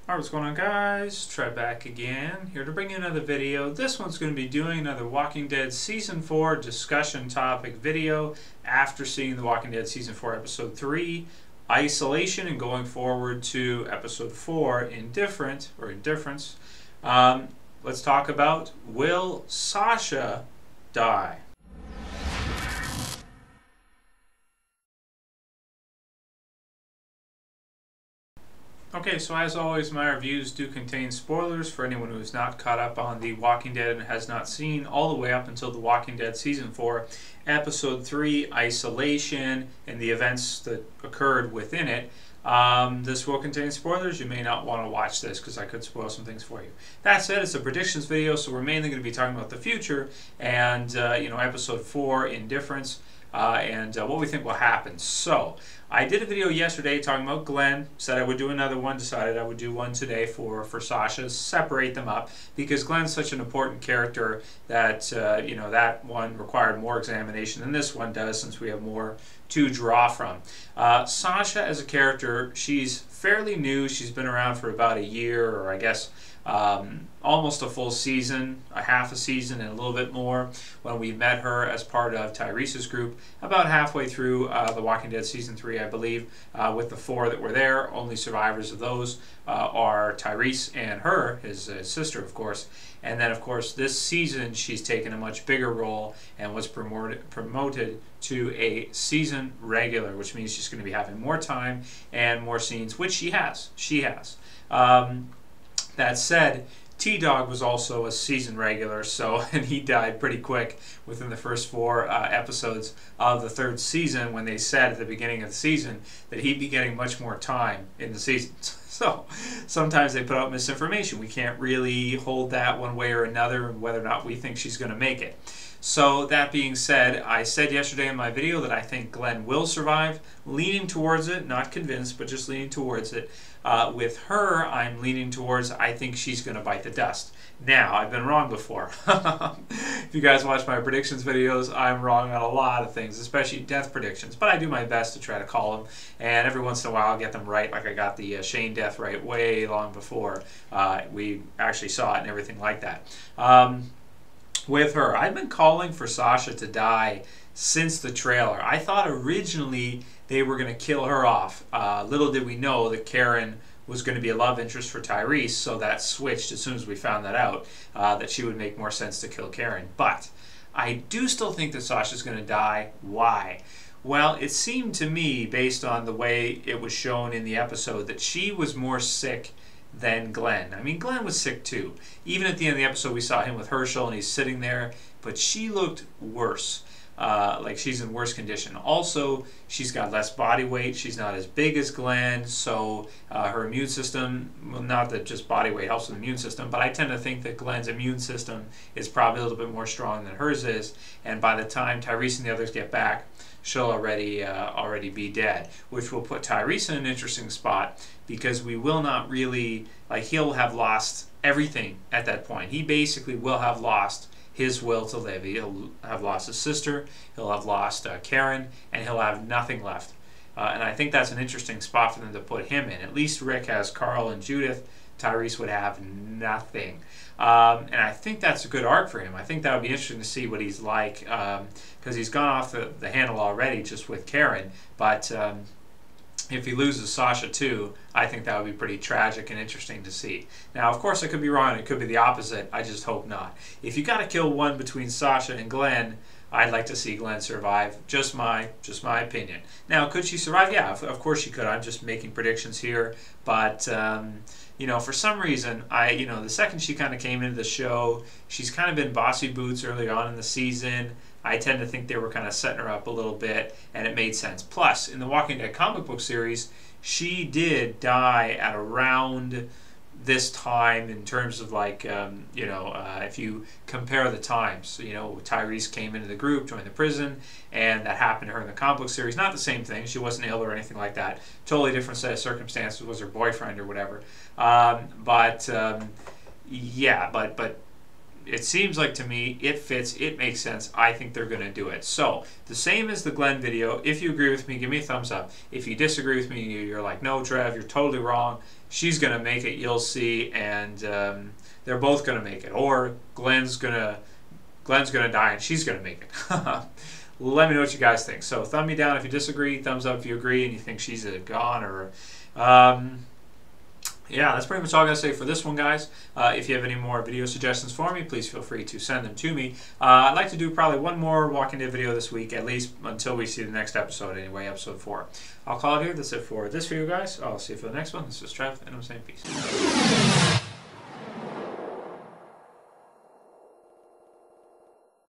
Alright, what's going on, guys? Trev back again, here to bring you another video. This one's going to be doing another Walking Dead Season 4 discussion topic video after seeing The Walking Dead Season 4 Episode 3, Isolation, and going forward to Episode 4, Indifference. Let's talk about, will Sasha die? Okay, so as always, my reviews do contain spoilers for anyone who is not caught up on The Walking Dead and has not seen all the way up until The Walking Dead Season 4, Episode 3, Isolation, and the events that occurred within it. This will contain spoilers. You may not want to watch this because I could spoil some things for you. That said, it's a predictions video, so we're mainly going to be talking about the future and, Episode 4, Indifference, and what we think will happen. So, I did a video yesterday talking about Glenn, said I would do another one, decided I would do one today for Sasha, separate them up, because Glenn's such an important character that, that one required more examination than this one does, since we have more to draw from. Sasha as a character, she's fairly new. She's been around for about a year, or I guess almost a full season, a half a season and a little bit more, when we met her as part of Tyrese's group about halfway through The Walking Dead Season 3, I believe, with the 4 that were there. Only survivors of those are Tyrese and her, his sister, of course. And then, of course, this season she's taken a much bigger role and was promoted to a season regular, which means she's going to be having more time and more scenes, which she has. That said, T-Dog was also a season regular, and he died pretty quick within the first 4 episodes of the 3rd season, when they said at the beginning of the season that he'd be getting much more time in the season. So sometimes they put out misinformation. We can't really hold that one way or another, whether or not we think she's going to make it. So that being said, I said yesterday in my video that I think Glenn will survive, leaning towards it, not convinced, but just leaning towards it. With her, I'm leaning towards, I think she's going to bite the dust. Now, I've been wrong before. If you guys watch my predictions videos, I'm wrong on a lot of things, especially death predictions, but I do my best to try to call them, and every once in a while I'll get them right, like I got the Shane death right way long before we actually saw it and everything like that. With her, I've been calling for Sasha to die since the trailer. I thought originally they were going to kill her off. Little did we know that Karen was going to be a love interest for Tyrese, so that switched as soon as we found that out, that she would make more sense to kill Karen. But I do still think that Sasha's going to die. Why? Well, it seemed to me, based on the way it was shown in the episode, that she was more sick than Glenn. I mean, Glenn was sick too. Even at the end of the episode, we saw him with Hershel, and he's sitting there, but she looked worse. Like she's in worse condition. Also, she's got less body weight. She's not as big as Glenn, so her immune system, well, not that just body weight helps with the immune system, but I tend to think that Glenn's immune system is probably a little bit more strong than hers is, and by the time Tyrese and the others get back, she'll already be dead, which will put Tyrese in an interesting spot, because we will not really, he'll have lost everything at that point. He basically will have lost his will to live. He'll have lost his sister, he'll have lost Karen, and he'll have nothing left. And I think that's an interesting spot for them to put him in. At least Rick has Carl and Judith. Tyrese would have nothing. And I think that's a good arc for him. I think that would be interesting to see what he's like, because he's gone off the handle already just with Karen. But if he loses Sasha too, I think that would be pretty tragic and interesting to see. Now, of course, I could be wrong. It could be the opposite. I just hope not. If you got to kill one between Sasha and Glenn, I'd like to see Glenn survive. Just my opinion. Now, could she survive? Yeah, of course she could. I'm just making predictions here. But for some reason, the second she kind of came into the show, she's kind of been bossy boots early on in the season. I tend to think they were kind of setting her up a little bit, and it made sense. Plus, in the Walking Dead comic book series, she did die at around this time in terms of if you compare the times. Tyrese came into the group, joined the prison, and that happened to her in the comic book series. Not the same thing. She wasn't ill or anything like that. Totally different set of circumstances. Was her boyfriend or whatever. it seems like to me it fits, it makes sense. I think they're going to do it. So the same as the Glenn video. If you agree with me, give me a thumbs up. If you disagree with me, you're like, no, Trev, you're totally wrong. She's going to make it, you'll see, and they're both going to make it. Or Glenn's gonna die and she's going to make it. Let me know what you guys think. So thumb me down if you disagree, thumbs up if you agree and you think she's a gone. Or yeah, that's pretty much all I'm going to say for this one, guys. If you have any more video suggestions for me, please feel free to send them to me. I'd like to do probably one more Walking Dead video this week, at least until we see the next episode anyway, episode 4. I'll call it here. That's it for this video, guys. I'll see you for the next one. This is Trev, and I'm saying peace.